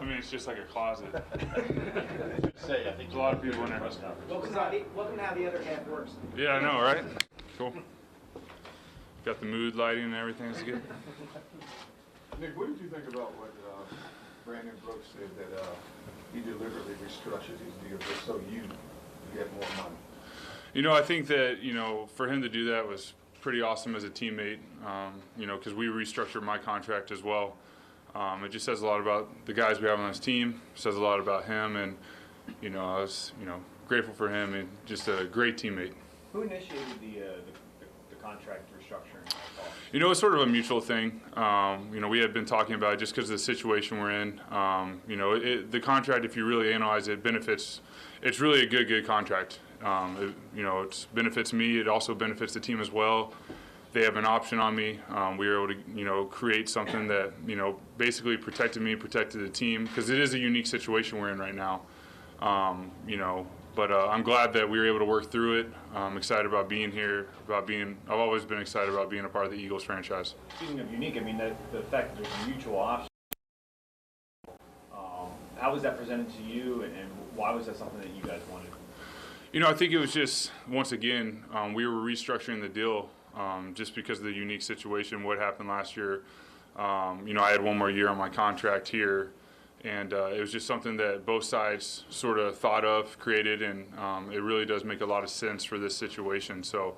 mean, it's just like a closet. Say, I think There's a lot of people in there. Welcome to how the other half works. Yeah, I know, right? Cool. Got the mood lighting and everything. It's good. Nick, what did you think about what Brandon Brooks said, that he deliberately restructured his deal just so you get more money? You know, I think that, for him to do that was pretty awesome as a teammate, because we restructured my contract as well. It just says a lot about the guys we have on this team, says a lot about him, and, I was, grateful for him and just a great teammate. Who initiated the contract restructuring? It's sort of a mutual thing. We had been talking about it just because of the situation we're in. The contract, if you really analyze it, benefits. It's really a good contract. It benefits me. It also benefits the team as well. They have an option on me. We were able to, create something that, basically protected me, protected the team, because it is a unique situation we're in right now. But I'm glad that we were able to work through it. I'm excited about being here, I've always been excited about being a part of the Eagles franchise. Speaking of unique, I mean, the fact that there's a mutual option, how was that presented to you, and why was that something that you guys wanted? I think it was just, once again, we were restructuring the deal just because of the unique situation, what happened last year. I had one more year on my contract here. And it was just something that both sides sort of thought of, created, and it really does make a lot of sense for this situation. So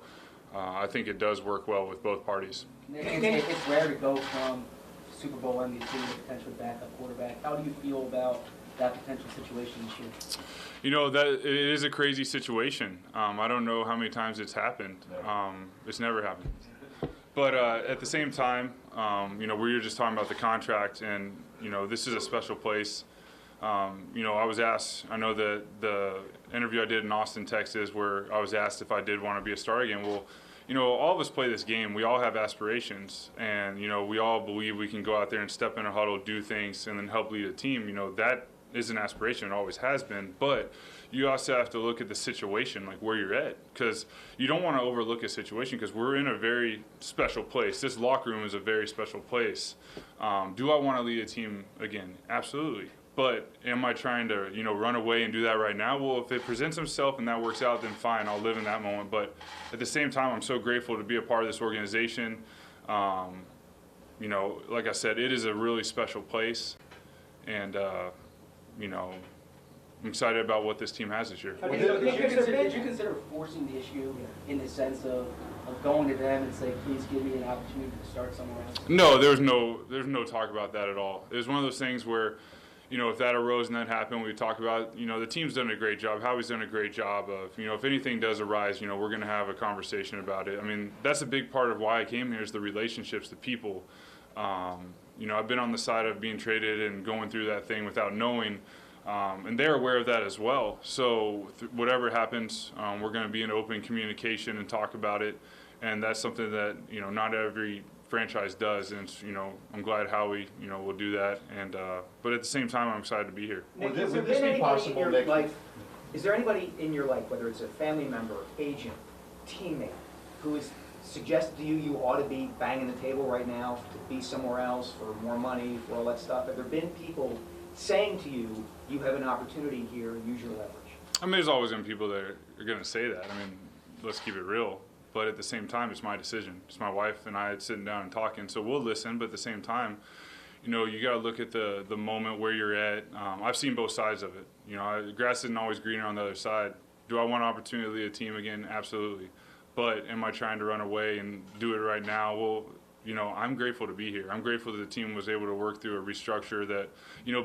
I think it does work well with both parties. It's rare to go from Super Bowl MVP to potentially backup quarterback. How do you feel about that potential situation this year? That it is a crazy situation. I don't know how many times it's happened. It's never happened. But at the same time, we were just talking about the contract, and this is a special place. I was asked, I know that the interview I did in Austin, Texas, where I was asked if I did want to be a star again. Well, all of us play this game. We all have aspirations, and, we all believe we can go out there and step in a huddle, do things, and then help lead a team. That is an aspiration. It always has been. But you also have to look at the situation, like where you're at, because you don't want to overlook a situation, because we're in a very special place. This locker room is a very special place. Do I want to lead a team again? Absolutely. But am I trying to, run away and do that right now? Well, if it presents itself and that works out, then fine, I'll live in that moment. But at the same time, I'm so grateful to be a part of this organization. Like I said, it is a really special place. And, I'm excited about what this team has this year. Did you consider forcing the issue in the sense of going to them and say, please give me an opportunity to start somewhere else? No, there's no talk about that at all. It was one of those things where, if that arose and that happened, we talk about, the team's done a great job. Howie's done a great job of, if anything does arise, we're going to have a conversation about it. I mean, that's a big part of why I came here, is the relationships, the people. I've been on the side of being traded and going through that thing without knowing. And they're aware of that as well. So whatever happens, we're going to be in open communication and talk about it. And that's something that, not every franchise does. And, I'm glad Howie, will do that. And but at the same time, I'm excited to be here. Nick, would this be possible, Nick? Is there anybody in your life, whether it's a family member, agent, teammate, who has suggested to you you ought to be banging the table right now to be somewhere else for more money, for all that stuff? Have there been people saying to you, you have an opportunity here, use your leverage? I mean, there's always been people that are going to say that. I mean, let's keep it real. But at the same time, it's my decision. It's my wife and I sitting down and talking. So we'll listen, but at the same time, you got to look at the moment where you're at. I've seen both sides of it. The grass isn't always greener on the other side. Do I want an opportunity to lead a team again? Absolutely. But am I trying to run away and do it right now? Well, I'm grateful to be here. I'm grateful that the team was able to work through a restructure that,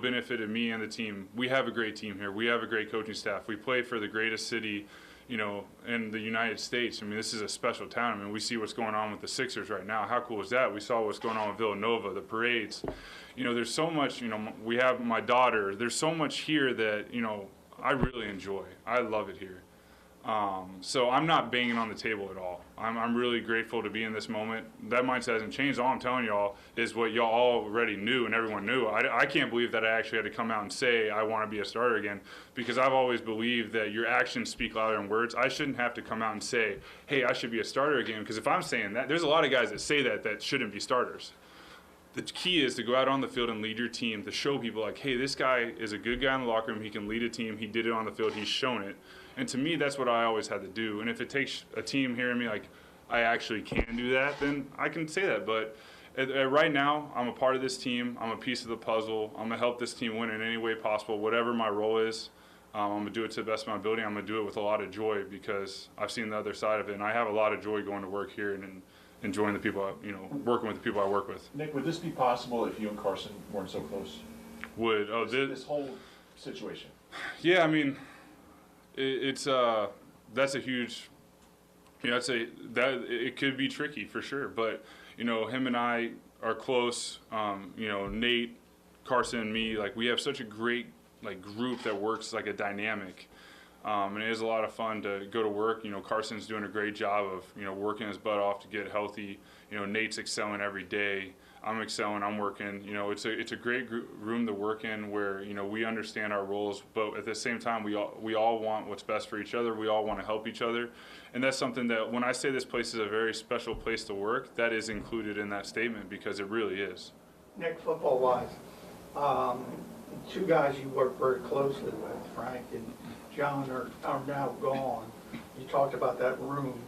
benefited me and the team. We have a great team here. We have a great coaching staff. We play for the greatest city, in the United States. I mean, this is a special town. I mean, we see what's going on with the Sixers right now. How cool is that? We saw what's going on with Villanova, the parades. There's so much, we have my daughter. There's so much here that, I really enjoy. I love it here. So I'm not banging on the table at all. I'm really grateful to be in this moment. That mindset hasn't changed. All I'm telling y'all is what y'all already knew and everyone knew. I can't believe that I actually had to come out and say I want to be a starter again, because I've always believed that your actions speak louder than words. I shouldn't have to come out and say, hey, I should be a starter again, because if I'm saying that, there's a lot of guys that say that shouldn't be starters. the key is to go out on the field and lead your team, to show people like, hey, this guy is a good guy in the locker room. He can lead a team. He did it on the field. He's shown it. And to me, that's what I always had to do. And if it takes a team hearing me like, I actually can do that, then I can say that. But right now, I'm a part of this team. I'm a piece of the puzzle. I'm going to help this team win in any way possible, whatever my role is. I'm going to do it to the best of my ability. I'm going to do it with a lot of joy because I've seen the other side of it. And I have a lot of joy going to work here and enjoying the people, working with the people I work with. Nick, would this be possible if you and Carson weren't so close? This whole situation? Yeah, I mean, that's a huge, it could be tricky for sure. But, him and I are close. Nate, Carson, and me, like we have such a great group that works like a dynamic. And it is a lot of fun to go to work. Carson's doing a great job of, working his butt off to get healthy. Nate's excelling every day. I'm excelling. I'm working. It's a great room to work in where, we understand our roles, but at the same time, we all want what's best for each other. We all want to help each other. And that's something that when I say this place is a very special place to work, that is included in that statement because it really is. Nick, football-wise, two guys you work very closely with, Frank and John, are now gone. You talked about that room.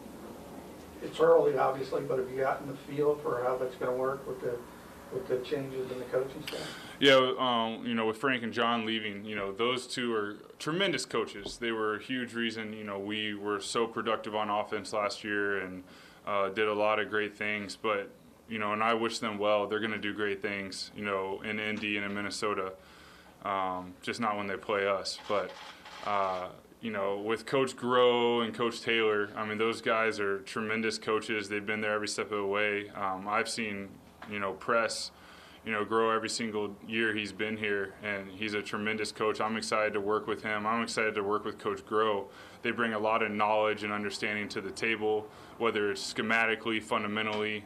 It's early, obviously, but have you gotten the feel for how that's going to work with the changes in the coaching staff? Yeah, with Frank and John leaving, those two are tremendous coaches. They were a huge reason, we were so productive on offense last year and did a lot of great things. But, and I wish them well. They're going to do great things, in Indy and in Minnesota, just not when they play us. But, with Coach Groh and Coach Taylor, I mean, those guys are tremendous coaches. They've been there every step of the way. I've seen, Press, grow every single year he's been here, and he's a tremendous coach. I'm excited to work with him. I'm excited to work with Coach Groh. They bring a lot of knowledge and understanding to the table, whether it's schematically, fundamentally.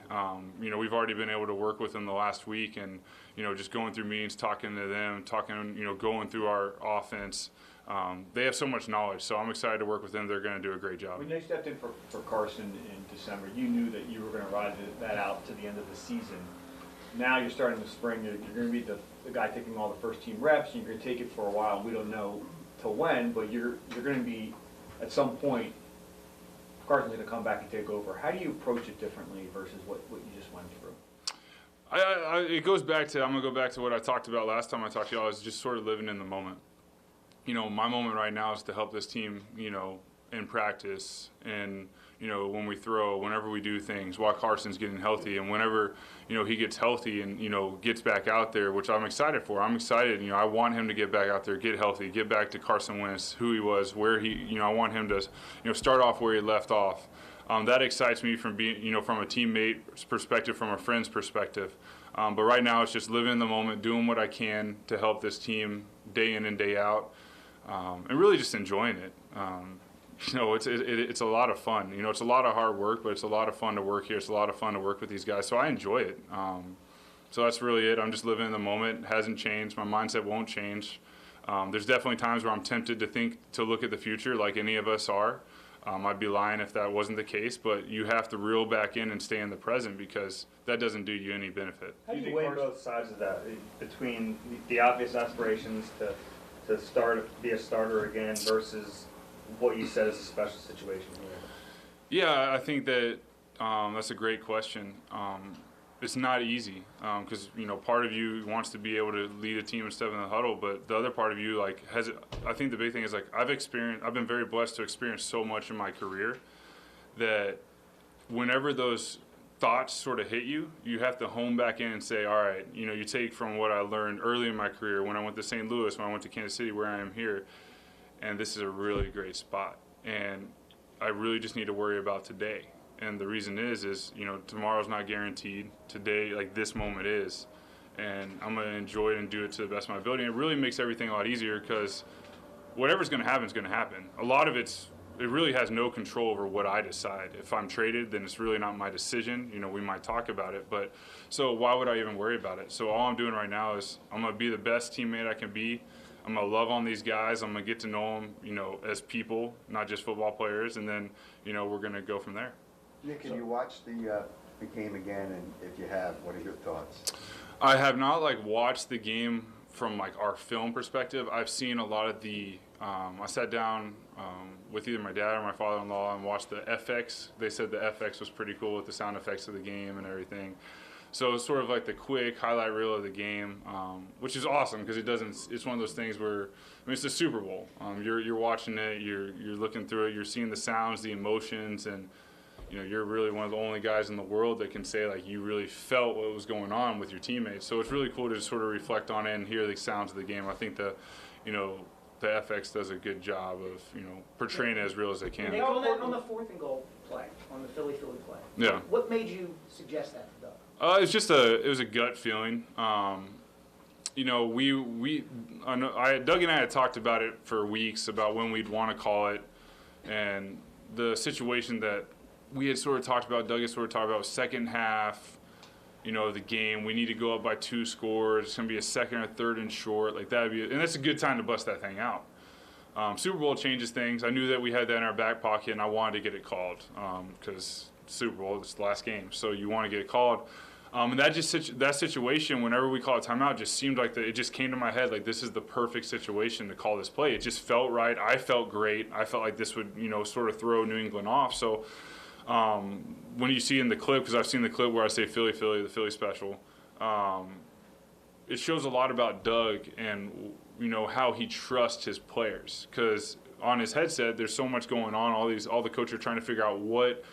We've already been able to work with them the last week, and, just going through meetings, talking to them, going through our offense. They have so much knowledge, so I'm excited to work with them. They're going to do a great job. When you stepped in for Carson in December, you knew that you were going to ride that out to the end of the season. Now you're starting the spring. You're going to be the guy taking all the first-team reps. And you're going to take it for a while. We don't know till when, but you're going to be, at some point, Carson's going to come back and take over. How do you approach it differently versus what you just went through? It goes back to, I'm going to go back to what I talked about last time I talked to y'all, is just sort of living in the moment. My moment right now is to help this team, in practice and, when we throw, whenever we do things, while Carson's getting healthy and whenever, he gets healthy and, gets back out there, which I'm excited for. I'm excited. I want him to get back out there, get healthy, get back to Carson Wentz, who he was, where he, I want him to, start off where he left off. That excites me from being, from a teammate's perspective, from a friend's perspective. But right now it's just living in the moment, doing what I can to help this team day in and day out. And really just enjoying it. It's a lot of fun. It's a lot of hard work, but it's a lot of fun to work here. It's a lot of fun to work with these guys, so I enjoy it. So that's really it. I'm just living in the moment. It hasn't changed. My mindset won't change. There's definitely times where I'm tempted to look at the future like any of us are. I'd be lying if that wasn't the case, but you have to reel back in and stay in the present because that doesn't do you any benefit. How do you weigh both sides of that, between the obvious aspirations to be a starter again versus what you said is a special situation here? Yeah, I think that that's a great question. It's not easy because part of you wants to be able to lead a team and step in the huddle, but the other part of you has. I think the big thing is I've been very blessed to experience so much in my career that whenever those thoughts sort of hit you, you have to hone back in and say, all right, you take from what I learned early in my career when I went to St. Louis, when I went to Kansas City, where I am here, and this is a really great spot. And I really just need to worry about today. And the reason is tomorrow's not guaranteed. Today, this moment is. And I'm going to enjoy it and do it to the best of my ability. And it really makes everything a lot easier because whatever's going to happen is going to happen. A lot of it really has no control over what I decide. If I'm traded, then it's really not my decision. We might talk about it, but so why would I even worry about it? So all I'm doing right now is I'm going to be the best teammate I can be. I'm going to love on these guys. I'm going to get to know them, as people, not just football players, and then, we're going to go from there. Nick, can you watch the game again, and if you have, what are your thoughts? I have not watched the game from our film perspective. I've seen a lot of the. I sat down with either my dad or my father-in-law and watched the FX. They said the FX was pretty cool with the sound effects of the game and everything. So it's sort of like the quick highlight reel of the game, which is awesome because it doesn't. It's one of those things where it's the Super Bowl. You're watching it, you're looking through it, you're seeing the sounds, the emotions, and you're really one of the only guys in the world that can say you really felt what was going on with your teammates. So it's really cool to just sort of reflect on it and hear the sounds of the game. I think the FX does a good job of portraying it as real as they can. Nick, on the 4th and goal play, on the Philly play. Yeah. What made you suggest that to Doug? It was a gut feeling. Doug and I had talked about it for weeks about when we'd want to call it, and the situation that we had sort of talked about. Doug had sort of talked about second half. The game, we need to go up by 2 scores. It's gonna be a second or third and short, and that's a good time to bust that thing out. Super Bowl changes things. I knew that we had that in our back pocket, and I wanted to get it called because Super Bowl is the last game, so you want to get it called. And that situation, whenever we call a timeout, just seemed like it just came to my head this is the perfect situation to call this play. It just felt right. I felt great. I felt like this would sort of throw New England off. So when you see in the clip, because I've seen the clip where I say Philly, the Philly special, it shows a lot about Doug and how he trusts his players. Because on his headset, there's so much going on. All the coaches are trying to figure out what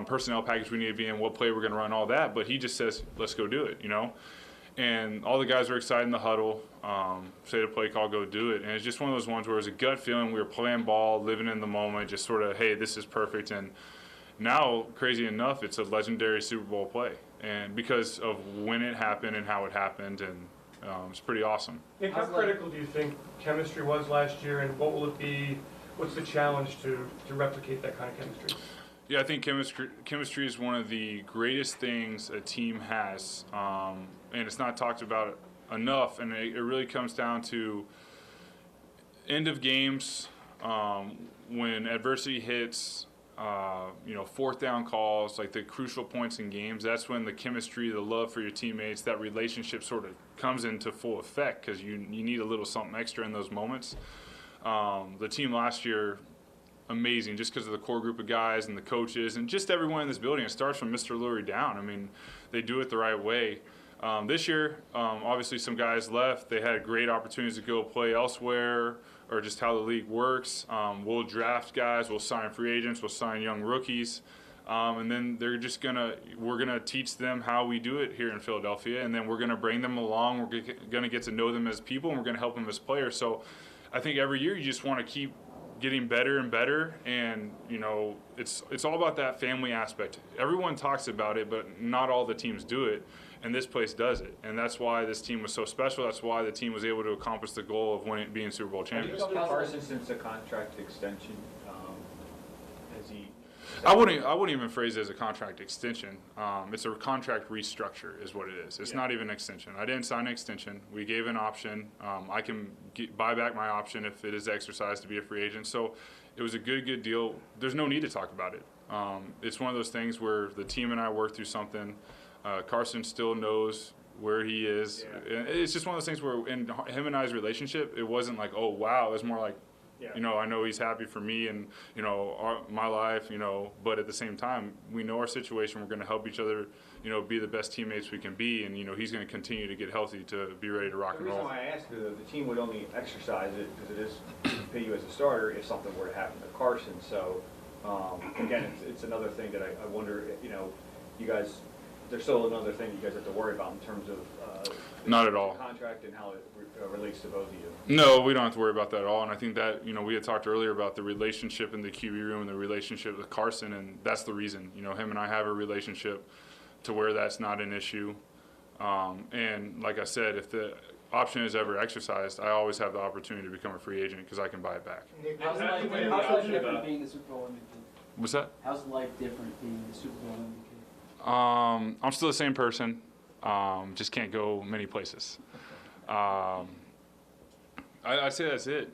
personnel package we need to be in, what play we're going to run, all that. But he just says, let's go do it, And all the guys are excited in the huddle, say the play call, go do it. And it's just one of those ones where it was a gut feeling. We were playing ball, living in the moment, just sort of, hey, this is perfect. And now, crazy enough, it's a legendary Super Bowl play. And because of when it happened and how it happened, and it's pretty awesome. Nick, how critical do you think chemistry was last year, and what will it be? What's the challenge to replicate that kind of chemistry? Yeah, I think chemistry is one of the greatest things a team has, and it's not talked about enough. And it really comes down to end of games, when adversity hits, 4th down calls, the crucial points in games. That's when the chemistry, the love for your teammates, that relationship sort of comes into full effect because you need a little something extra in those moments. The team last year, amazing, just because of the core group of guys and the coaches and just everyone in this building. It starts from Mr. Lurie down. I mean, they do it the right way. This year, obviously some guys left. They had great opportunities to go play elsewhere, or just how the league works. We'll draft guys, we'll sign free agents, we'll sign young rookies. And then we're gonna teach them how we do it here in Philadelphia, and then we're gonna bring them along. We're gonna get to know them as people, and we're gonna help them as players. So I think every year you just want to keep getting better and better, and it's all about that family aspect. Everyone talks about it, but not all the teams do it, and this place does it, and that's why this team was so special. That's why the team was able to accomplish the goal of being Super Bowl champions. Have you talked to Carson since the contract extension? Has he? I wouldn't even phrase it as a contract extension. It's a contract restructure is what it is. It's not even an extension. I didn't sign an extension. We gave an option. I can buy back my option if it is exercised to be a free agent. So it was a good deal. There's no need to talk about it. It's one of those things where the team and I worked through something. Carson still knows where he is. Yeah. It's just one of those things where in him and I's relationship, it wasn't like, oh, wow. It was more like, I know he's happy for me and, my life, but at the same time, we know our situation. We're going to help each other, be the best teammates we can be. And, he's going to continue to get healthy to be ready to rock and roll. The reason why I asked, the team would only exercise it because it is pay you as a starter if something were to happen to Carson. So, again, it's another thing that I wonder, you guys, there's still another thing you guys have to worry about in terms of not at all contract and how it relates to both of you. No, we don't have to worry about that at all. And I think that we had talked earlier about the relationship in the QB room and the relationship with Carson, and that's the reason. Him and I have a relationship to where that's not an issue. And like I said, if the option is ever exercised, I always have the opportunity to become a free agent because I can buy it back. How's life different being the Super Bowl MVP? What's that? How's life different being the Super Bowl MVP? I'm still the same person. Just can't go many places. I'd say that's it.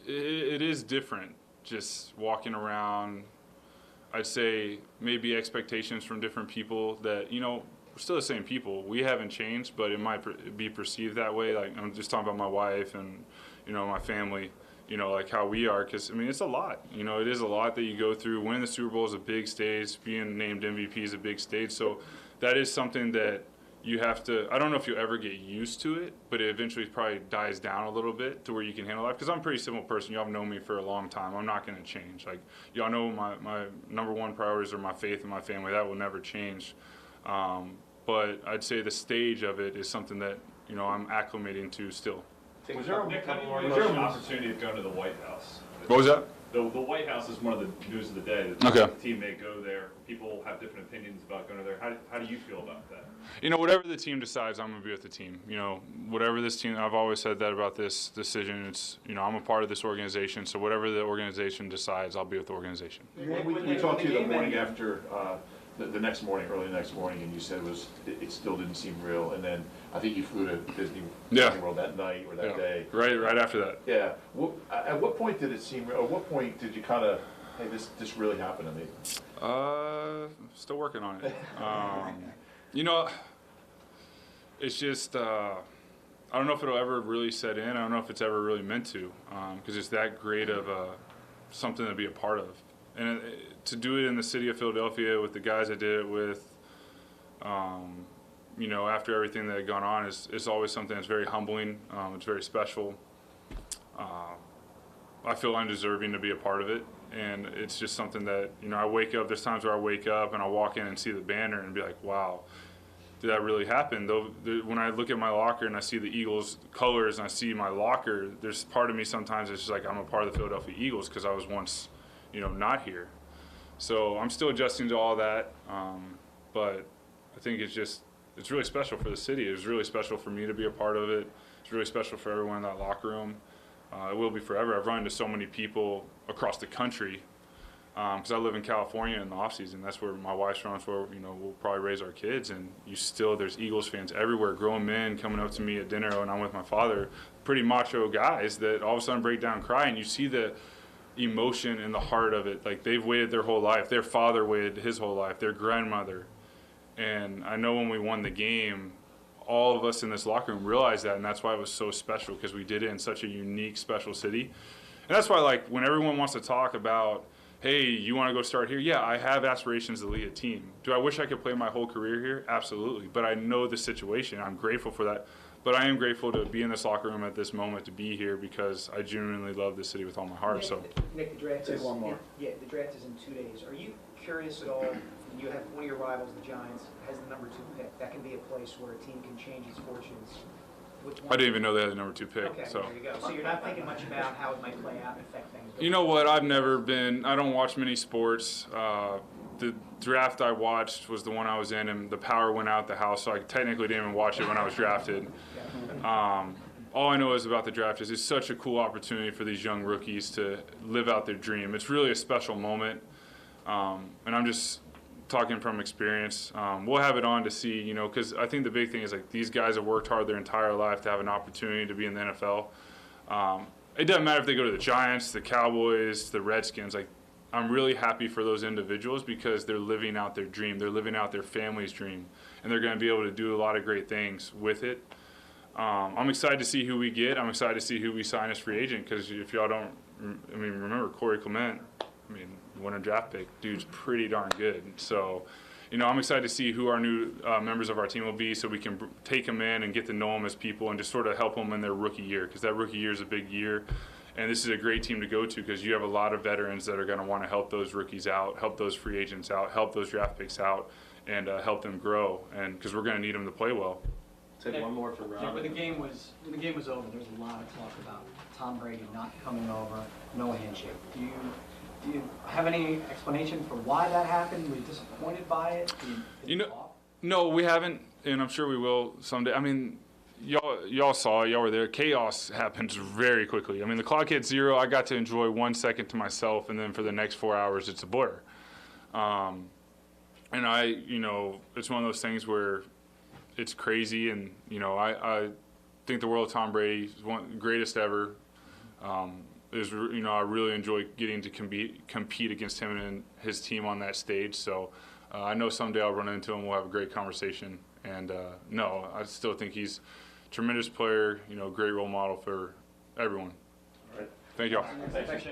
It is different just walking around, I'd say maybe expectations from different people that, you know, we're still the same people. We haven't changed, but it might be perceived that way. Like, I'm just talking about my wife and, you know, my family, you know, like how we are. Because, I mean, it's a lot. You know, it is a lot that you go through. Winning the Super Bowl is a big stage. Being named MVP is a big stage. So that is something that you have to, I don't know if you'll ever get used to it, but it eventually probably dies down a little bit to where you can handle that. Because I'm a pretty simple person. Y'all have known me for a long time. I'm not going to change. Like, y'all know my number one priorities are my faith and my family. That will never change. But I'd say the stage of it is something that, you know, I'm acclimating to still. Was there Nick, how do you was use there the a- opportunity of going to the White House? What was that? The White House is one of the news of the day. Okay. The team may go there. People have different opinions about going there. How do you feel about that? You know, whatever the team decides, I'm going to be with the team. You know, whatever this team, I've always said that about this decision. It's, you know, I'm a part of this organization, so whatever the organization decides, I'll be with the organization. We talked to you the morning after, the next morning, early next morning, and you said it still didn't seem real. And then I think you flew to Disney World that night or that day. Right after that. Yeah. At what point did it seem real? At what point did you kind of, hey, this really happened to me? Still working on it. You know, it's just, I don't know if it'll ever really set in. I don't know if it's ever really meant to, because it's that great of something to be a part of. And to do it in the city of Philadelphia with the guys I did it with, you know, after everything that had gone on, is always something that's very humbling. It's very special. I feel undeserving to be a part of it. And it's just something that, you know, I wake up, there's times where I wake up and I walk in and see the banner and be like, wow, did that really happen? Though, when I look at my locker and I see the Eagles colors and I see my locker, there's part of me sometimes it's just like I'm a part of the Philadelphia Eagles because I was once, you know, not here. So I'm still adjusting to all that. But I think it's really special for the city. It was really special for me to be a part of it. It's really special for everyone in that locker room. It will be forever. I've run into so many people across the country because I live in California in the off season. That's where my wife's from. That's where, you know, we'll probably raise our kids. And there's Eagles fans everywhere, grown men coming up to me at dinner when I'm with my father, pretty macho guys that all of a sudden break down and cry. And you see the emotion in the heart of it. Like, they've waited their whole life. Their father waited his whole life, their grandmother. And I know when we won the game, all of us in this locker room realized that, and that's why it was so special, because we did it in such a unique, special city. And that's why, like, when everyone wants to talk about, hey, you want to go start here? Yeah, I have aspirations to lead a team. Do I wish I could play my whole career here? Absolutely. But I know the situation. I'm grateful for that. But I am grateful to be in this locker room at this moment, to be here, because I genuinely love this city with all my heart. Nick, the draft Say is one more. the draft is in 2 days. Are you curious at all? You have one of your rivals, the Giants, has the number 2 pick. That can be a place where a team can change its fortunes. I didn't even know they had the number 2 pick. Okay, So. there you go. So you're not thinking much about how it might play out and affect things. You know what? I don't watch many sports. The draft I watched was the one I was in, and the power went out the house, so I technically didn't even watch it when I was drafted. All I know is about the draft is it's such a cool opportunity for these young rookies to live out their dream. It's really a special moment, and I'm just talking from experience. We'll have it on to see, you know, because I think the big thing is, like, these guys have worked hard their entire life to have an opportunity to be in the NFL. It doesn't matter if they go to the Giants, the Cowboys, the Redskins. Like, I'm really happy for those individuals because they're living out their dream. They're living out their family's dream, and they're going to be able to do a lot of great things with it. I'm excited to see who we get. I'm excited to see who we sign as free agent, because if y'all don't, remember Corey Clement, won a draft pick. Dude's pretty darn good. So, you know, I'm excited to see who our new members of our team will be, so we can take them in and get to know them as people and just sort of help them in their rookie year, because that rookie year is a big year. And this is a great team to go to, because you have a lot of veterans that are going to want to help those rookies out, help those free agents out, help those draft picks out, and help them grow. And because we're going to need them to play well. Take one more for Yeah, Rob. when the game was over, there was a lot of talk about Tom Brady not coming over, no handshake. Do you have any explanation for why that happened? Were you disappointed by it? You know, no, we haven't, and I'm sure we will someday. Y'all saw it, y'all were there. Chaos happens very quickly. The clock hit 0. I got to enjoy 1 second to myself, and then for the next 4 hours, it's a blur. And it's one of those things where it's crazy, and I think the world of Tom Brady is one greatest ever. I really enjoy getting to compete against him and his team on that stage. So I know someday I'll run into him. We'll have a great conversation. And no, I still think he's a tremendous player. Great role model for everyone. All right. Thank y'all. Thanks.